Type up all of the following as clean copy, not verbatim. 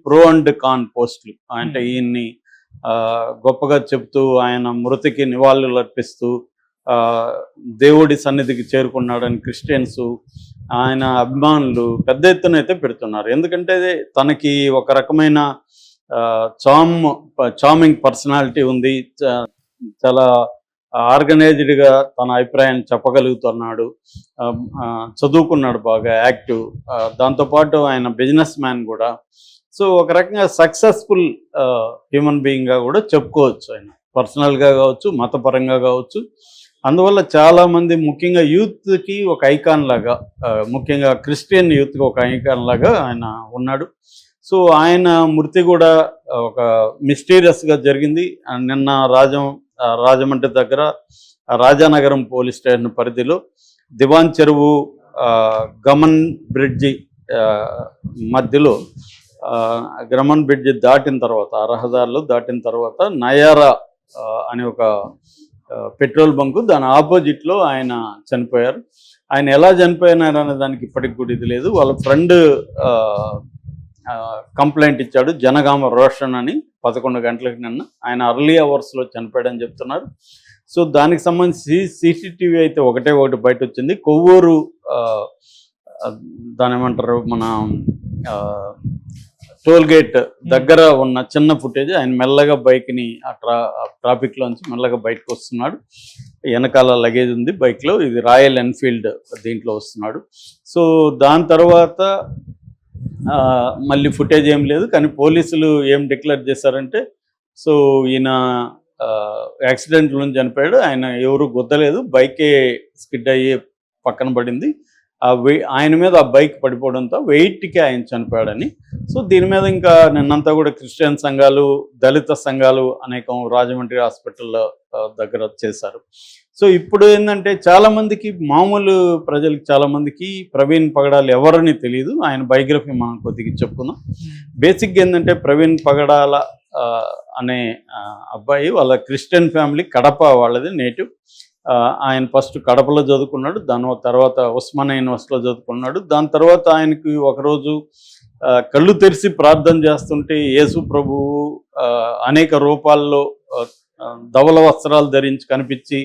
Pro and can't పోస్టులు అంటే ఈయన్ని గొప్పగా చెప్తూ ఆయన మృతికి నివాళులు అర్పిస్తూ దేవుడి సన్నిధికి చేరుకున్నాడని క్రిస్టియన్స్ ఆయన అభిమానులు పెద్ద ఎత్తున అయితే పెడుతున్నారు. ఎందుకంటే తనకి ఒక రకమైన చార్మింగ్ పర్సనాలిటీ ఉంది, చాలా ఆర్గనైజ్డ్గా తన అభిప్రాయాన్ని చెప్పగలుగుతున్నాడు, చదువుకున్నాడు, బాగా యాక్టివ్, దాంతోపాటు ఆయన బిజినెస్ మ్యాన్ కూడా. సో ఒక రకంగా సక్సెస్ఫుల్ హ్యూమన్ బీయింగ్గా కూడా చెప్పుకోవచ్చు ఆయన, పర్సనల్గా కావచ్చు, మతపరంగా కావచ్చు. అందువల్ల చాలామంది ముఖ్యంగా యూత్కి ఒక ఐకాన్ లాగా, ముఖ్యంగా క్రిస్టియన్ యూత్కి ఒక ఐకాన్ లాగా ఆయన ఉన్నాడు. సో ఆయన మృతి కూడా ఒక మిస్టీరియస్గా జరిగింది. నిన్న రాజమండ్రి దగ్గర రాజానగరం పోలీస్ స్టేషన్ పరిధిలో దివాన్ చెరువు గమన్ బ్రిడ్జి మధ్యలో గ్రమన్ బ్రిడ్జి దాటిన తర్వాత, ఆ రహదారులు దాటిన తర్వాత నయారా అనే ఒక పెట్రోల్ బంకు, దాని ఆపోజిట్లో ఆయన చనిపోయారు. ఆయన ఎలా చనిపోయినారు అనే దానికి ఇప్పటికి కూడా ఇది లేదు. వాళ్ళ ఫ్రెండ్ కంప్లైంట్ ఇచ్చాడు, జనగామ రోషన్ అని, 11 గంటలకు నిన్న. ఆయన అర్లీ అవర్స్లో చనిపోయాడని చెప్తున్నారు. సో దానికి సంబంధించి సీసీటీవీ అయితే ఒకటి బయట వచ్చింది. కొవ్వూరు దాని ఏమంటారు, మన టోల్ గేట్ దగ్గర ఉన్న చిన్న ఫుటేజ్. ఆయన మెల్లగా బైక్ని ట్రాఫిక్లోంచి మెల్లగా బయటకు వస్తున్నాడు. వెనకాల లగేజ్ ఉంది బైక్లో, ఇది రాయల్ ఎన్ఫీల్డ్ దీంట్లో వస్తున్నాడు. సో దాని తర్వాత మళ్ళీ ఫుటేజ్ ఏం లేదు. కానీ పోలీసులు ఏం డిక్లేర్ చేశారంటే, సో ఈయన యాక్సిడెంట్లో చనిపోయాడు, ఆయన ఎవరు గుద్దలేదు, బైకే స్కిడ్ అయ్యి పక్కన పడింది, ఆయన మీద ఆ బైక్ పడిపోవడంతో వెయిట్కి ఆయన చనిపోయాడని. సో దీని మీద ఇంకా నిన్నంతా కూడా క్రిస్టియన్ సంఘాలు, దళిత సంఘాలు అనేకం రాజమండ్రి హాస్పిటల్లో దగ్గర చేశారు. సో ఇప్పుడు ఏంటంటే చాలామందికి, మామూలు ప్రజలకి చాలామందికి ప్రవీణ్ పగడాల ఎవరని తెలియదు. ఆయన బయోగ్రఫీ మనం కొద్దిగా చెప్పుకుందాం. బేసిక్గా ఏంటంటే ప్రవీణ్ పగడాల అనే అబ్బాయి, వాళ్ళ క్రిస్టియన్ ఫ్యామిలీ, కడప వాళ్ళది నేటివ్. ఆయన ఫస్ట్ కడపలో చదువుకున్నాడు, దాని తర్వాత ఉస్మానియా యూనివర్సిటీలో చదువుకున్నాడు. దాని తర్వాత ఆయనకి ఒకరోజు కళ్ళు తెరిచి ప్రార్థన చేస్తుంటే యేసు ప్రభువు అనేక రూపాల్లో ధవల వస్త్రాలు ధరించి కనిపించి,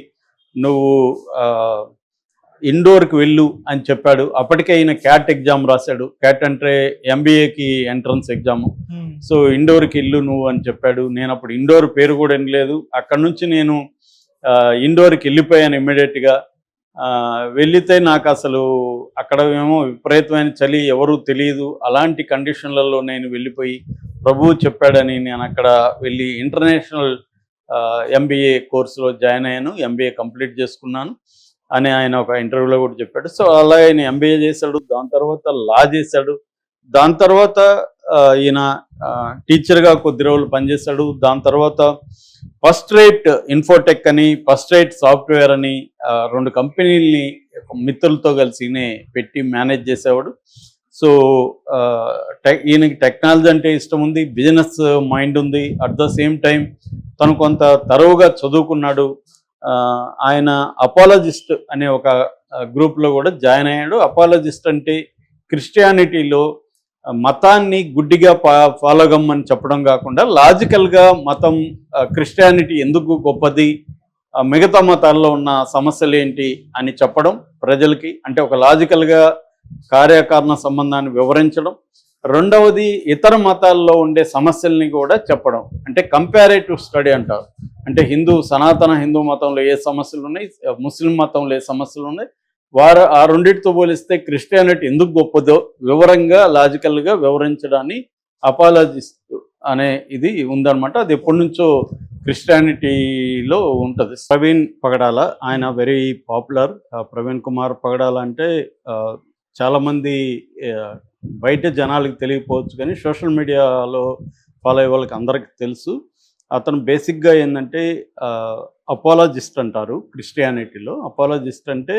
నువ్వు ఇండోర్కి వెళ్ళు అని చెప్పాడు. అప్పటికే ఆయన క్యాట్ ఎగ్జామ్ రాశాడు. క్యాట్ అంటే ఎంబీఏకి ఎంట్రన్స్ ఎగ్జాము. సో ఇండోర్కి వెళ్ళు నువ్వు అని చెప్పాడు. నేను అప్పుడు ఇండోర్ పేరు కూడా వినలేదు. అక్కడ నుంచి నేను ఇండోర్కి వెళ్ళిపోయాను ఇమ్మీడియట్గా. వెళితే నాకు అసలు అక్కడ ఏమో విపరీతమైన చలి, ఎవరూ తెలియదు. అలాంటి కండిషన్లలో నేను వెళ్ళిపోయి ప్రభువు చెప్పాడని నేను అక్కడ వెళ్ళి ఇంటర్నేషనల్ ఎంబీఏ కోర్సులో జాయిన్ అయ్యాను, ఎంబీఏ కంప్లీట్ చేసుకున్నాను అని ఆయన ఒక ఇంటర్వ్యూలో కూడా చెప్పాడు. సో అలా ఆయన ఎంబీఏ చేశాడు, దాని తర్వాత లా చేశాడు, దాని తర్వాత ఈయన టీచర్గా కొద్ది రోజులు పనిచేశాడు. దాని తర్వాత ఫస్ట్ రైట్ ఇన్ఫోటెక్ అని, ఫస్ట్ రైట్ సాఫ్ట్వేర్ అని 2 కంపెనీల్ని మిత్రులతో కలిసినే పెట్టి మేనేజ్ చేసేవాడు. సో ఈయనకి టెక్నాలజీ అంటే ఇష్టం ఉంది, బిజినెస్ మైండ్ ఉంది. అట్ ద సేమ్ టైం తను కొంత తరువుగా చదువుకున్నాడు. ఆయన అపాలజిస్ట్ అనే ఒక గ్రూప్లో కూడా జాయిన్ అయ్యాడు. అపాలజిస్ట్ అంటే క్రిస్టియానిటీలో మతాన్ని గుడ్డిగా ఫాలో కమ్మని చెప్పడం కాకుండా, లాజికల్గా మతం, క్రిస్టియానిటీ ఎందుకు గొప్పది, మిగతా మతాల్లో ఉన్న సమస్యలు ఏంటి అని చెప్పడం ప్రజలకి. అంటే ఒక లాజికల్గా కార్యకారణ సంబంధాన్ని వివరించడం. రెండవది ఇతర మతాల్లో ఉండే సమస్యల్ని కూడా చెప్పడం. అంటే కంపారేటివ్ స్టడీ అంటారు. అంటే సనాతన హిందూ మతంలో ఏ సమస్యలు ఉన్నాయి, ముస్లిం మతంలో ఏ సమస్యలు ఉన్నాయి, ఆ రెండింటితో పోలిస్తే క్రిస్టియానిటీ ఎందుకు గొప్పదో వివరంగా, లాజికల్గా వివరించడాన్ని అపాలజిస్ట్ అనే ఇది ఉందన్నమాట. అది ఎప్పటి నుంచో క్రిస్టియానిటీలో ఉంటుంది. ప్రవీణ్ పగడాల, ఆయన వెరీ పాపులర్. ప్రవీణ్ కుమార్ పగడాల అంటే చాలామంది బయట జనాలకు తెలియకపోవచ్చు, కానీ సోషల్ మీడియాలో ఫాలో అయ్యే వాళ్ళకి అందరికీ తెలుసు. అతను బేసిక్గా ఏంటంటే అపాలజిస్ట్ అంటారు క్రిస్టియానిటీలో. అపాలజిస్ట్ అంటే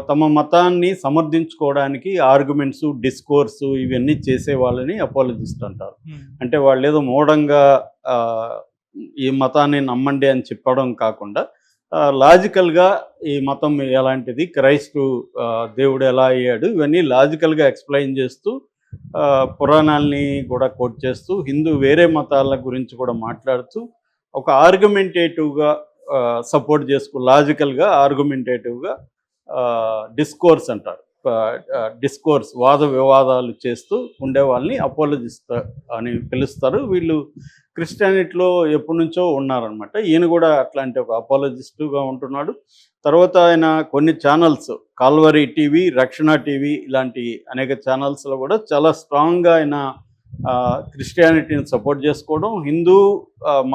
తమ మతాన్ని సమర్థించుకోవడానికి ఆర్గ్యుమెంట్స్, డిస్కోర్సు ఇవన్నీ చేసే వాళ్ళని అపాలజిస్ట్ అంటారు. అంటే వాళ్ళు ఏదో మూఢంగా ఈ మతాన్ని నమ్మండి అని చెప్పడం కాకుండా, లాజికల్గా ఈ మతం ఎలాంటిది, క్రైస్తు దేవుడు ఎలా అయ్యాడు, ఇవన్నీ లాజికల్గా ఎక్స్ప్లెయిన్ చేస్తూ పురాణాల్ని కూడా కోట్ చేస్తూ వేరే మతాల గురించి కూడా మాట్లాడుతూ ఒక ఆర్గ్యుమెంటేటివ్గా సపోర్ట్ లాజికల్గా ఆర్గ్యుమెంటేటివ్గా డిస్కోర్స్ అంటారు, డిస్కోర్స్ వాద వివాదాలు చేస్తూ ఉండే వాళ్ళని అపోలజిస్ట్ అని పిలుస్తారు. వీళ్ళు క్రిస్టియానిటీలో ఎప్పటి నుంచో ఉన్నారనమాట. ఈయన కూడా అట్లాంటి ఒక అపోలజిస్టుగా ఉంటున్నాడు. తర్వాత ఆయన కొన్ని ఛానల్స్, కాల్వరీ టీవీ, రక్షణ టీవీ ఇలాంటి అనేక ఛానల్స్లో కూడా చాలా స్ట్రాంగ్గా ఆయన క్రిస్టియానిటీని సపోర్ట్ చేసుకోవడం, హిందూ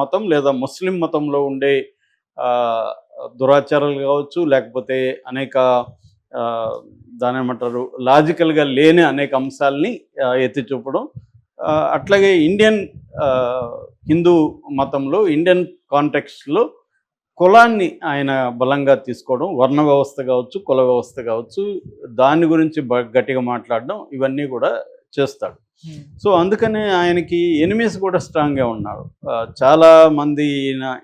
మతం లేదా ముస్లిం మతంలో ఉండే దురాచారాలు కావచ్చు, లేకపోతే అనేక దాని ఏమంటారు లాజికల్గా లేని అనేక అంశాలని ఎత్తి చూపడం. అట్లాగే ఇండియన్ హిందూ మతంలో ఇండియన్ కాంటెక్స్ట్లో కులాన్ని ఆయన బలంగా తీసుకోవడం, వర్ణ వ్యవస్థ కావచ్చు, కుల వ్యవస్థ కావచ్చు, దాని గురించి గట్టిగా మాట్లాడడం, ఇవన్నీ కూడా చేస్తాడు. సో అందుకనే ఆయనకి ఎనిమీస్ కూడా స్ట్రాంగ్గా ఉన్నారు. చాలామంది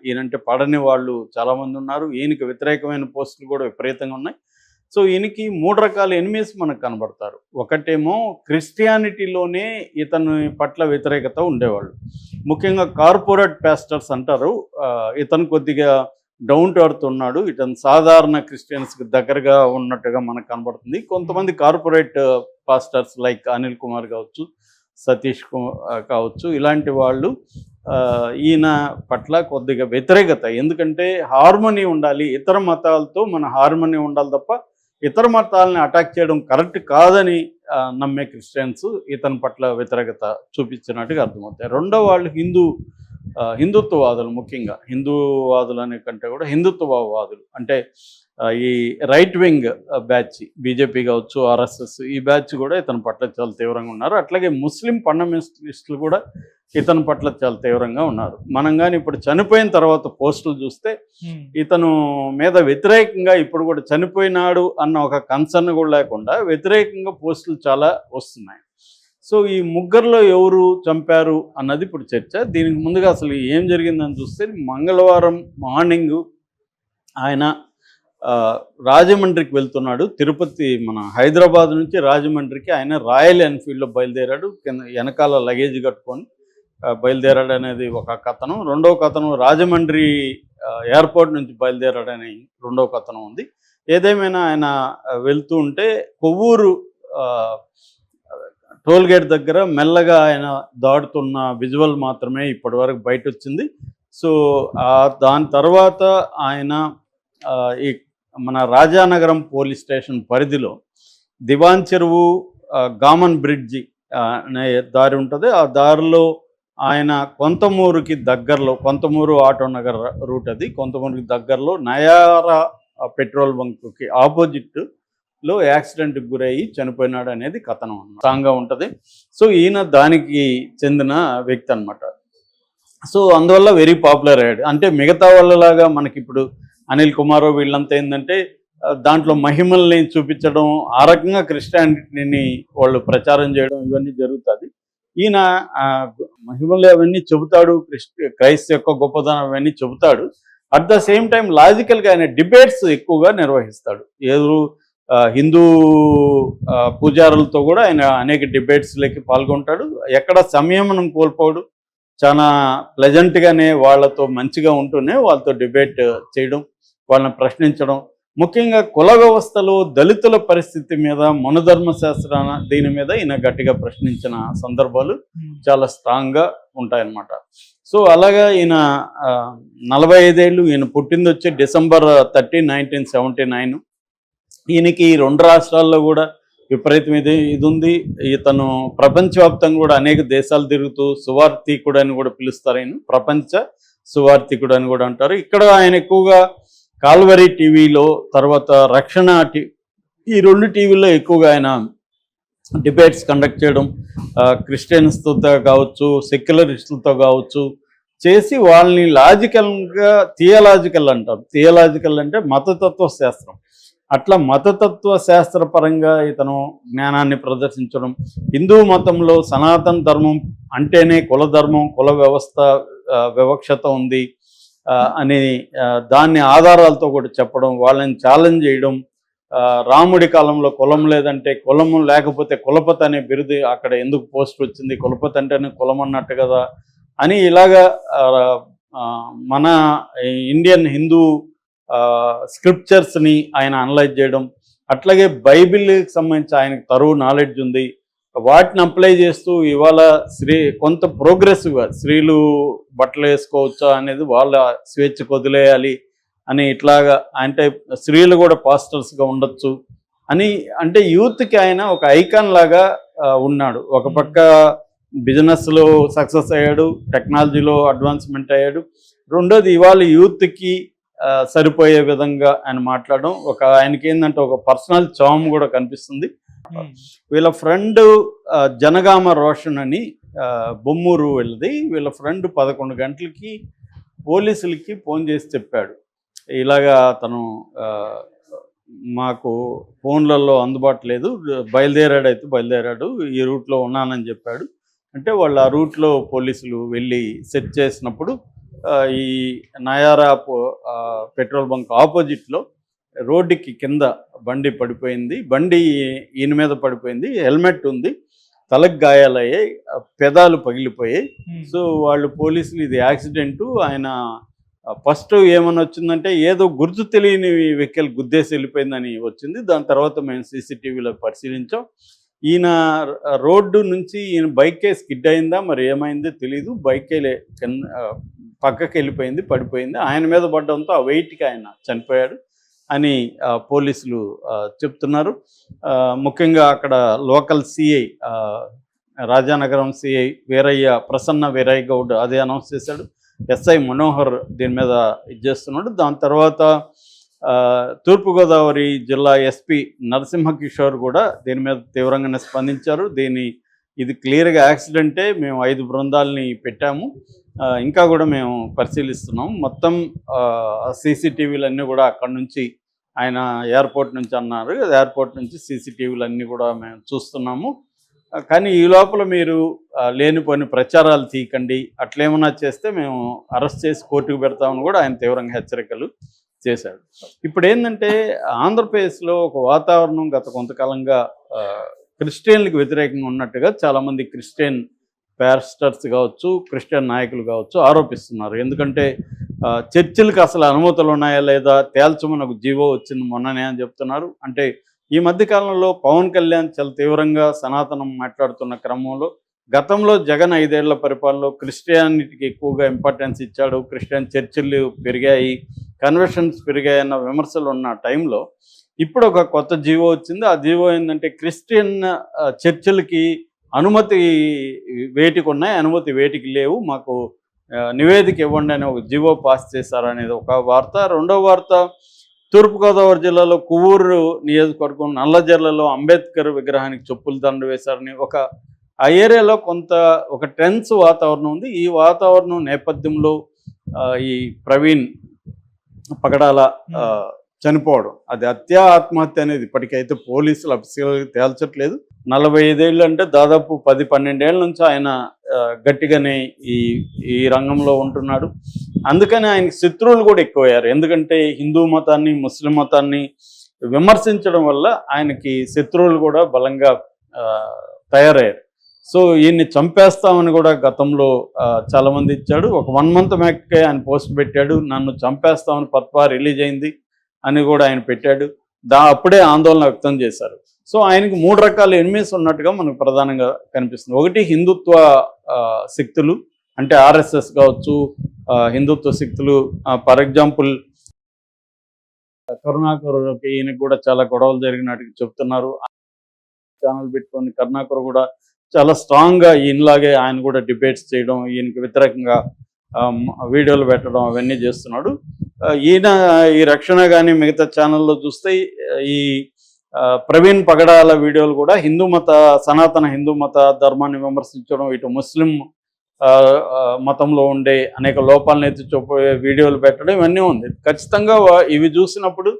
ఈయనంటే పడని వాళ్ళు చాలామంది ఉన్నారు. ఈయనకి వ్యతిరేకమైన పోస్టులు కూడా విపరీతంగా ఉన్నాయి. సో ఈయనకి 3 రకాల ఎనిమీస్ మనకు కనబడతారు. ఒకటేమో క్రిస్టియానిటీలోనే ఇతని పట్ల వ్యతిరేకత ఉండేవాళ్ళు, ముఖ్యంగా కార్పొరేట్ పాస్టర్స్ అంటారు. ఇతను కొద్దిగా డౌన్ టు ఎర్త్ ఉన్నాడు, ఇతను సాధారణ క్రిస్టియన్స్కి దగ్గరగా ఉన్నట్టుగా మనకు కనబడుతుంది. కొంతమంది corporate pastors like Anil Kumar కావచ్చు, సతీష్ కుమార్ కావచ్చు, ఇలాంటి వాళ్ళు ఈయన పట్ల కొద్దిగా వ్యతిరేకత. ఎందుకంటే హార్మనీ ఉండాలి, ఇతర మతాలతో మన హార్మనీ ఉండాలి తప్ప ఇతర మతాలని అటాక్ చేయడం కరెక్ట్ కాదని నమ్మే క్రిస్టియన్స్ ఇతని పట్ల వ్యతిరేకత చూపించినట్టుగా అర్థమవుతాయి. రెండో వాళ్ళు హిందుత్వవాదులు, ముఖ్యంగా హిందూవాదులు అనే కంటే కూడా హిందుత్వవాదులు అంటే ఈ రైట్ వింగ్ బ్యాచ్, బీజేపీ కావచ్చు, ఆర్ఎస్ఎస్, ఈ బ్యాచ్ కూడా ఇతని పట్ల చాలా తీవ్రంగా ఉన్నారు. అట్లాగే ముస్లిం ఫండమెంటలిస్టులు కూడా ఇతని పట్ల చాలా తీవ్రంగా ఉన్నారు. మనం కానీ ఇప్పుడు చనిపోయిన తర్వాత పోస్టులు చూస్తే ఇతను మీద వ్యతిరేకంగా ఇప్పుడు కూడా చనిపోయినాడు అన్న ఒక కన్సర్న్ కూడా లేకుండా వ్యతిరేకంగా పోస్టులు చాలా వస్తున్నాయి. సో ఈ ముగ్గురులో ఎవరు చంపారు అన్నది ఇప్పుడు చర్చ. దీనికి ముందుగా అసలు ఏం జరిగిందని చూస్తే మంగళవారం మార్నింగ్ ఆయన రాజమండ్రికి వెళ్తున్నాడు. తిరుపతి మన హైదరాబాద్ నుంచి రాజమండ్రికి ఆయన రాయల్ ఎన్ఫీల్డ్లో బయలుదేరాడు. వెనకాల లగేజ్ కట్టుకొని బయలుదేరాడు అనేది ఒక కథనం. రెండవ కథనం రాజమండ్రి ఎయిర్పోర్ట్ నుంచి బయలుదేరాడని రెండవ కథనం ఉంది. ఏదేమైనా ఆయన వెళ్తూ ఉంటే కొవ్వూరు టోల్గేట్ దగ్గర మెల్లగా ఆయన దాడుతున్న విజువల్ మాత్రమే ఇప్పటి వరకు బయట వచ్చింది. సో దాని తర్వాత ఆయన ఈ మన రాజానగరం పోలీస్ స్టేషన్ పరిధిలో దివాన్ చెరువు, గామన్ బ్రిడ్జి అనే దారి ఉంటుంది. ఆ దారిలో ఆయన కొంతమూరుకి దగ్గరలో, కొంతమూరు ఆటో నగర్ రూట్ అది, కొంతమూరుకి దగ్గరలో నయారా పెట్రోల్ బంక్కి ఆపోజిట్లో యాక్సిడెంట్కి గురయ్యి చనిపోయినాడు అనేది కథనం స్ట్రాంగ్గా ఉంటుంది. సో ఈయన దానికి చెందిన వ్యక్తి అనమాట. సో అందువల్ల వెరీ పాపులర్ అయ్యాడు. అంటే మిగతా వాళ్ళలాగా మనకి ఇప్పుడు అనిల్ కుమార్ వీళ్ళంతా ఏంటంటే దాంట్లో మహిమల్ని చూపించడం, ఆ రకంగా క్రిస్టియానిటీని వాళ్ళు ప్రచారం చేయడం ఇవన్నీ జరుగుతుంది. ఈయన మహిమలు అవన్నీ చెబుతాడు, క్రైస్త యొక్క గొప్పదనం అవన్నీ చెబుతాడు. అట్ ద సేమ్ టైం లాజికల్గా ఆయన డిబేట్స్ ఎక్కువగా నిర్వహిస్తాడు. హిందూ పూజారులతో కూడా ఆయన అనేక డిబేట్స్లోకి పాల్గొంటాడు. ఎక్కడ సంయమనం కోల్పోడు, చాలా ప్లెజెంట్గానే వాళ్ళతో మంచిగా ఉంటూనే వాళ్ళతో డిబేట్ చేయడం, వాళ్ళని ప్రశ్నించడం. ముఖ్యంగా కుల వ్యవస్థలో దళితుల పరిస్థితి మీద, మనుధర్మ శాస్త్రాన దీని మీద ఈయన గట్టిగా ప్రశ్నించిన సందర్భాలు చాలా స్ట్రాంగ్గా ఉంటాయన్నమాట. సో అలాగా ఈయన 45 ఏళ్ళు. ఈయన పుట్టింది వచ్చి December 30, 1979. ఈయనకి 2 రాష్ట్రాల్లో కూడా విపరీతం ఇది ఉంది. ఇతను ప్రపంచవ్యాప్తంగా కూడా అనేక దేశాలు తిరుగుతూ సువార్థికుడు అని కూడా పిలుస్తారు. ఆయన ప్రపంచ సువార్థికుడు అని కూడా అంటారు. ఇక్కడ ఆయన ఎక్కువగా కాల్వరీ టీవీలో, తర్వాత రక్షణ ఈ 2 టీవీల్లో ఎక్కువగా ఆయన డిబేట్స్ కండక్ట్ చేయడం, క్రిస్టియన్స్తో కావచ్చు, సెక్యులరిస్టులతో కావచ్చు చేసి వాళ్ళని లాజికల్గా, థియలాజికల్ అంటారు. థియలాజికల్ అంటే మతతత్వ శాస్త్రం. అట్లా మతతత్వ శాస్త్రపరంగా ఇతను జ్ఞానాన్ని ప్రదర్శించడం, హిందూ మతంలో సనాతన ధర్మం అంటేనే కుల ధర్మం, కుల వ్యవస్థ వివక్షత ఉంది అని దాన్ని ఆధారాలతో కూడా చెప్పడం, వాళ్ళని ఛాలెంజ్ చేయడం, రాముడి కాలంలో కులం లేదంటే కులం లేకపోతే కులపతి అనే బిరుదు అక్కడ ఎందుకు పోస్ట్ వచ్చింది, కులపతి అంటేనే కులం అన్నట్టు కదా అని ఇలాగా మన ఇండియన్ హిందూ స్క్రిప్చర్స్ని ఆయన అనలైజ్ చేయడం, అట్లాగే బైబిల్కి సంబంధించి ఆయనకు తరువు నాలెడ్జ్ ఉంది, వాటిని అప్లై చేస్తూ ఇవాళ కొంత ప్రోగ్రెసివ్గా స్త్రీలు బట్టలు వేసుకోవచ్చా అనేది వాళ్ళ స్వేచ్ఛకు వదిలేయాలి అని, ఇట్లాగా అంటే స్త్రీలు కూడా పాస్టర్స్గా ఉండొచ్చు అని, అంటే యూత్కి ఆయన ఒక ఐకాన్ లాగా ఉన్నాడు. ఒక పక్క బిజినెస్లో సక్సెస్ అయ్యాడు, టెక్నాలజీలో అడ్వాన్స్మెంట్ అయ్యాడు, రెండోది ఇవాళ యూత్కి సరిపోయే విధంగా ఆయన మాట్లాడడం, ఆయనకి ఏంటంటే ఒక పర్సనల్ చామ్ కూడా కనిపిస్తుంది. వీళ్ళ ఫ్రెండ్ జనగామ రోషన్ అని బొమ్మూరు వెళ్ళది, వీళ్ళ ఫ్రెండ్ 11 గంటలకి పోలీసులకి ఫోన్ చేసి చెప్పాడు, ఇలాగా తను మాకు ఫోన్లలో అందుబాటు లేదు, బయలుదేరాడు, ఈ రూట్లో ఉన్నానని చెప్పాడు. అంటే వాళ్ళు ఆ రూట్లో పోలీసులు వెళ్ళి సెర్చ్ చేసినప్పుడు ఈ నయారా పెట్రోల్ బంక్ ఆపోజిట్లో రోడ్డుకి కింద బండి పడిపోయింది, బండి ఈయన మీద పడిపోయింది, హెల్మెట్ ఉంది, తలకు గాయాలయ్యాయి, పెదాలు పగిలిపోయాయి. సో వాళ్ళు పోలీసులు ఇది యాక్సిడెంటు, ఆయన ఫస్ట్ ఏమని వచ్చిందంటే ఏదో గుర్తు తెలియని వెహికల్ గుద్దేసి వెళ్ళిపోయిందని వచ్చింది. దాని తర్వాత మేము సీసీటీవీలో పరిశీలించాం, ఈయన రోడ్డు నుంచి ఈయన బైకే స్కిడ్ అయిందా మరి ఏమైందో తెలీదు, బైకే పక్కకి వెళ్ళిపోయింది, పడిపోయింది, ఆయన మీద పడడంతో ఆ వెయిట్కి ఆయన చనిపోయాడు అని పోలీసులు చెప్తున్నారు. ముఖ్యంగా అక్కడ local CI Rajanagaram CI Prasanna Veeraiah Goud అదే అనౌన్స్ చేశాడు, ఎస్ఐ మనోహర్ దీని మీద చేస్తున్నాడు. దాని తర్వాత తూర్పుగోదావరి జిల్లా ఎస్పీ నరసింహకిషోర్ కూడా దీని మీద తీవ్రంగానే స్పందించారు. ఇది క్లియర్గా యాక్సిడెంటే, మేము 5 బృందాలని పెట్టాము, ఇంకా కూడా మేము పరిశీలిస్తున్నాం, మొత్తం సీసీటీవీలు అన్నీ కూడా అక్కడి నుంచి ఆయన ఎయిర్పోర్ట్ నుంచి అన్నారు, ఎయిర్పోర్ట్ నుంచి సీసీటీవీలు అన్నీ కూడా మేము చూస్తున్నాము, కానీ ఈ లోపల మీరు లేనిపోని ప్రచారాలు తీయకండి, అట్లేమన్నా చేస్తే మేము అరెస్ట్ చేసి కోర్టుకు పెడతామని కూడా ఆయన తీవ్రంగా హెచ్చరికలు చేశాడు. ఇప్పుడు ఏంటంటే ఆంధ్రప్రదేశ్లో ఒక వాతావరణం గత కొంతకాలంగా క్రిస్టియన్లకు వ్యతిరేకంగా ఉన్నట్టుగా చాలామంది క్రిస్టియన్ పాస్టర్స్ కావచ్చు, క్రిస్టియన్ నాయకులు కావచ్చు ఆరోపిస్తున్నారు. ఎందుకంటే చర్చిలకు అసలు అనుమతులు ఉన్నాయా లేదా తేల్చమని ఒక జీవో వచ్చింది మొన్ననే అని చెప్తున్నారు. అంటే ఈ మధ్యకాలంలో పవన్ కళ్యాణ్ చాలా తీవ్రంగా సనాతనం మాట్లాడుతున్న క్రమంలో గతంలో జగన్ 5 ఏళ్ల పరిపాలనలో క్రిస్టియానిటీకి ఎక్కువగా ఇంపార్టెన్స్ ఇచ్చాడు, క్రిస్టియన్ చర్చిలు పెరిగాయి, కన్వర్షన్స్ పెరిగాయన్న విమర్శలు ఉన్న టైంలో ఇప్పుడు ఒక కొత్త జీవో వచ్చింది. ఆ జీవో ఏంటంటే క్రిస్టియన్ చర్చిలకి అనుమతి వేటికి ఉన్నాయి, అనుమతి వేటికి లేవు, మాకు నివేదిక ఇవ్వండి అని ఒక జీవో పాస్ చేశారనేది ఒక వార్త. రెండవ వార్త, తూర్పుగోదావరి జిల్లాలో కొవ్వూరు నియోజకవర్గం నల్లజర్లలో అంబేద్కర్ విగ్రహానికి చెప్పులు దండ వేశారని ఆ ఏరియాలో ఒక టెన్స్ వాతావరణం ఉంది. ఈ వాతావరణం నేపథ్యంలో ఈ ప్రవీణ్ పగడాల చనిపోవడం, అది ఆత్మహత్య అనేది ఇప్పటికైతే పోలీసులు అఫీషియల్గా తేల్చట్లేదు. 45 ఏళ్ళు అంటే దాదాపు 10-12 ఏళ్ళ నుంచి ఆయన గట్టిగానే ఈ రంగంలో ఉంటున్నాడు. అందుకని ఆయనకి శత్రువులు కూడా ఎక్కువయ్యారు. ఎందుకంటే హిందూ మతాన్ని, ముస్లిం మతాన్ని విమర్శించడం వల్ల ఆయనకి శత్రువులు కూడా బలంగా తయారయ్యారు. సో ఈయన్ని చంపేస్తామని కూడా గతంలో చాలామంది ఇచ్చాడు. ఒక 1 month బ్యాక్కే ఆయన పోస్ట్ పెట్టాడు, నన్ను చంపేస్తామని పత్వా రిలీజ్ అయింది అని కూడా ఆయన పెట్టాడు. అప్పుడే ఆందోళన వ్యక్తం చేశారు. సో ఆయనకి 3 రకాల ఎనిమీస్ ఉన్నట్టుగా మనకు ప్రధానంగా కనిపిస్తుంది. ఒకటి హిందుత్వ శక్తులు, అంటే ఆర్ఎస్ఎస్ కావచ్చు, హిందుత్వ శక్తులు. ఫర్ ఎగ్జాంపుల్ కరుణాకర్కి ఈయనకు కూడా చాలా గొడవలు జరిగినట్టు చెప్తున్నారు. ఛానల్ పెట్టుకొని కరుణాకర్ కూడా చాలా స్ట్రాంగ్గా ఈయనలాగే ఆయన కూడా డిబేట్స్ చేయడం, ఈయనకి వ్యతిరేకంగా వీడియోలు పెట్టడం అవన్నీ చేస్తున్నాడు. ఈయన ఈ రక్షణ కానీ మిగతా ఛానల్లో చూస్తే ఈ ప్రవీణ్ పగడాల వీడియోలు కూడా సనాతన హిందూ మత ధర్మాన్ని విమర్శించడం, ఇటు ముస్లిం మతంలో ఉండే అనేక లోపాలను ఎత్తి చూపే వీడియోలు పెట్టడం ఇవన్నీ ఉంది. ఖచ్చితంగా ఇవి చూసినప్పుడు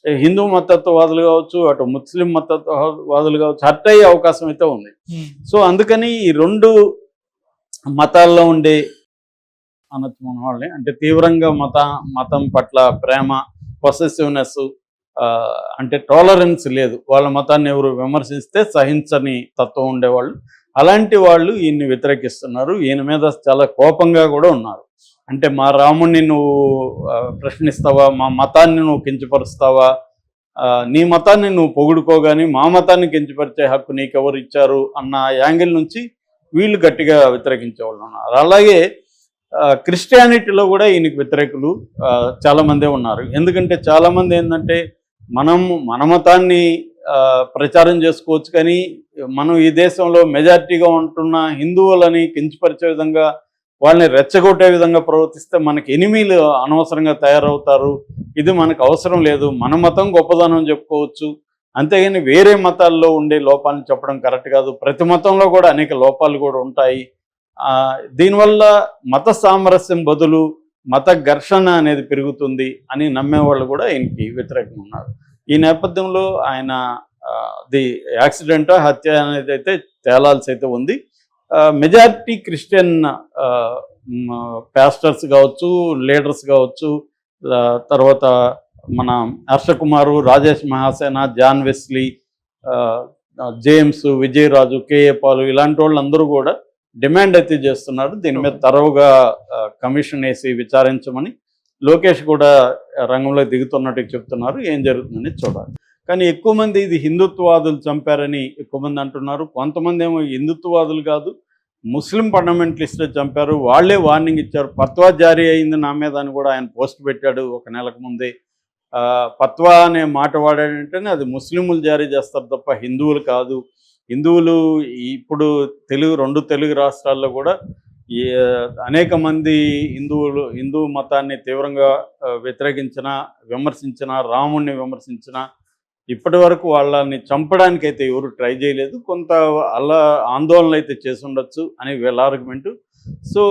హిందూ మతత్వవాదులు కావచ్చు, అటు ముస్లిం మతత్వవాదులు కావచ్చు హర్ట్ అయ్యే అవకాశం అయితే ఉంది. సో అందుకని ఈ 2 మతాల్లో ఉండే అనొచ్చు మన వాళ్ళని, అంటే తీవ్రంగా మతం పట్ల ప్రేమ, పొసెసివ్నెస్, అంటే టాలరెన్స్ లేదు, వాళ్ళ మతాన్ని ఎవరు విమర్శిస్తే సహించని తత్వం ఉండేవాళ్ళు. అలాంటి వాళ్ళు ఈయన్ని వ్యతిరేకిస్తున్నారు. ఈయన మీద చాలా కోపంగా కూడా ఉన్నారు. అంటే మా రాముణ్ణి నువ్వు ప్రశ్నిస్తావా, మా మతాన్ని నువ్వు కించపరుస్తావా, నీ మతాన్ని నువ్వు పొగుడుకోగాని మా మతాన్ని కించపరిచే హక్కు నీకెవరు ఇచ్చారు అన్న యాంగిల్ నుంచి వీళ్ళు గట్టిగా వ్యతిరేకించే వాళ్ళు ఉన్నారు. అలాగే క్రిస్టియానిటీలో కూడా ఈయనకి వ్యతిరేకులు చాలామందే ఉన్నారు. ఎందుకంటే చాలామంది ఏంటంటే మన మతాన్ని ప్రచారం చేసుకోవచ్చు, కానీ మనం ఈ దేశంలో మెజారిటీగా ఉంటున్న హిందువులని కించపరిచే విధంగా, వాళ్ళని రెచ్చగొట్టే విధంగా ప్రవర్తిస్తే మనకి ఎనిమీలు అనవసరంగా తయారవుతారు. ఇది మనకు అవసరం లేదు, మన మతం గొప్పదనం చెప్పుకోవచ్చు, అంతేగాని వేరే మతాల్లో ఉండే లోపాలను చెప్పడం కరెక్ట్ కాదు. ప్రతి మతంలో కూడా అనేక లోపాలు కూడా ఉంటాయి. దీనివల్ల మత సామరస్యం బదులు మత ఘర్షణ అనేది పెరుగుతుంది అని నమ్మేవాళ్ళు కూడా ఆయనకి వ్యతిరేకంగా ఉన్నారు. ఈ నేపథ్యంలో ఆయన ది యాక్సిడెంట్ హత్య అనేది అయితే తేలాల్సి అయితే ఉంది. మెజారిటీ క్రిస్టియన్ పాస్టర్స్ కావచ్చు, లీడర్స్ కావచ్చు, తర్వాత మన Harshakumar, Rajesh Mahasena, John Wesley, James, Vijayaraju, KA Paul, ఇలాంటి వాళ్ళందరూ కూడా డిమాండ్ అయితే చేస్తున్నారు. దీని మీద తరవుగా కమిషన్ వేసి విచారించమని లోకేష్ కూడా రంగంలో దిగుతున్నట్టు చెప్తున్నారు. ఏం జరుగుతుందని చూడాలి. కానీ ఎక్కువ మంది ఇది హిందుత్వవాదులు చంపారని ఎక్కువ మంది అంటున్నారు. కొంతమంది ఏమో హిందుత్వవాదులు కాదు, ముస్లిం ఫండమెంటలిస్టులు చంపారు, వాళ్లే వార్నింగ్ ఇచ్చారు, ఫత్వా జారీ అయింది నా మీద అని కూడా ఆయన పోస్ట్ పెట్టాడు ఒక నెలకు ముందే. ఫత్వా అనే మాట వాడాడంటేనే అది ముస్లింలు జారీ చేస్తారు తప్ప హిందువులు కాదు. హిందువులు ఇప్పుడు రెండు తెలుగు రాష్ట్రాల్లో కూడా అనేక మంది హిందూ మతాన్ని తీవ్రంగా విమర్శించిన, రాముణ్ణి విమర్శించిన, ఇప్పటి వరకు వాళ్ళని చంపడానికైతే ఎవరు ట్రై చేయలేదు. కొంత ఆందోళన అయితే చేసి ఉండొచ్చు అని వీళ్ళ ఆర్గ్యుమెంటు. సో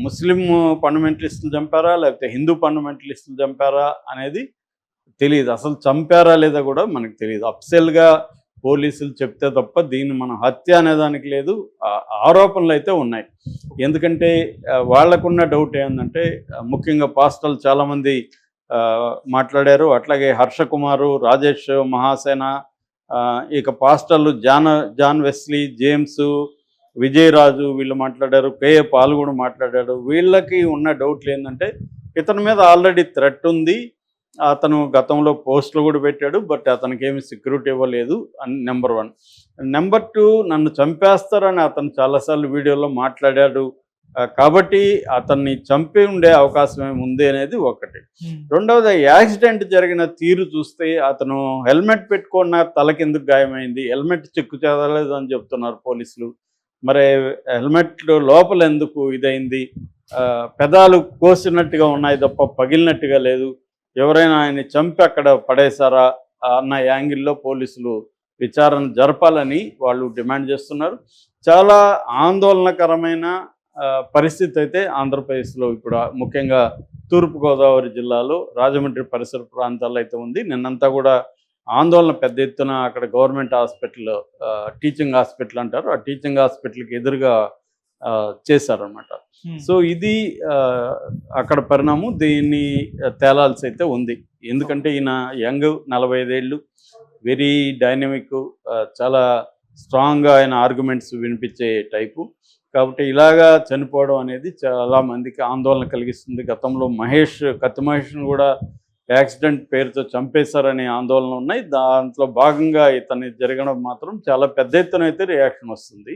ముస్లిం ఫండమెంటలిస్టులు చంపారా లేకపోతే హిందూ ఫండమెంటలిస్టులు చంపారా అనేది తెలియదు. అసలు చంపారా లేదా కూడా మనకు తెలియదు. అఫ్సెల్గా పోలీసులు చెప్తే తప్ప దీన్ని మనం హత్య అనేదానికి లేదు. ఆరోపణలు అయితే ఉన్నాయి. ఎందుకంటే వాళ్ళకున్న డౌట్ ఏంటంటే ముఖ్యంగా పాస్టర్లు చాలామంది మాట్లాడారు. అట్లాగే హర్షకుమారు, రాజేష్ మహాసేన, ఇక పాస్టర్లు జాన్ వెస్లీ, జేమ్స్, విజయరాజు వీళ్ళు మాట్లాడారు. కేఏ పాల్ కూడా మాట్లాడాడు. వీళ్ళకి ఉన్న డౌట్లు ఏంటంటే ఇతని మీద ఆల్రెడీ థ్రెట్ ఉంది, అతను గతంలో పోస్టులు కూడా పెట్టాడు, బట్ అతనికి ఏమి సెక్యూరిటీ ఇవ్వలేదు అని నెంబర్ 1. నెంబర్ 2, నన్ను చంపేస్తారని అతను చాలాసార్లు వీడియోలో మాట్లాడాడు. కాబట్టి అతన్ని చంపి ఉండే అవకాశం ఏముంది అనేది ఒకటి. రెండవది, యాక్సిడెంట్ జరిగిన తీరు చూస్తే అతను హెల్మెట్ పెట్టుకున్న తలకెందుకు గాయమైంది, హెల్మెట్ చెక్కు చేదలేదు అని చెప్తున్నారు పోలీసులు. మరి హెల్మెట్ లోపల ఎందుకు ఇదైంది, పెదాలు కోసినట్టుగా ఉన్నాయి తప్ప పగిలినట్టుగా లేదు, ఎవరైనా ఆయన్ని చంపి అక్కడ పడేశారా అన్న యాంగిల్లో పోలీసులు విచారణ జరపాలని వాళ్ళు డిమాండ్ చేస్తున్నారు. చాలా ఆందోళనకరమైన పరిస్థితి అయితే ఆంధ్రప్రదేశ్లో ఇప్పుడు ముఖ్యంగా తూర్పుగోదావరి జిల్లాలో రాజమండ్రి పరిసర ప్రాంతాల్లో అయితే ఉంది. నిన్నంతా కూడా ఆందోళన పెద్ద ఎత్తున అక్కడ గవర్నమెంట్ హాస్పిటల్, టీచింగ్ హాస్పిటల్ అంటారు, ఆ టీచింగ్ హాస్పిటల్కి ఎదురుగా చేశారనమాట. సో ఇది అక్కడ పరిణామం. దీన్ని తేలాల్సి అయితే ఉంది. ఎందుకంటే ఈయన యంగ్, 45 ఏళ్ళు, వెరీ డైనమిక్, చాలా స్ట్రాంగ్గా ఆయన ఆర్గ్యుమెంట్స్ వినిపించే టైపు. కాబట్టి ఇలాగా చనిపోవడం అనేది చాలా మందికి ఆందోళన కలిగిస్తుంది. గతంలో కత్తి మహేష్ను కూడా యాక్సిడెంట్ పేరుతో చంపేశారనే ఆందోళన ఉన్నాయి. దాంట్లో భాగంగా ఇతన్ని జరగడం మాత్రం చాలా పెద్ద ఎత్తున అయితే రియాక్షన్ వస్తుంది.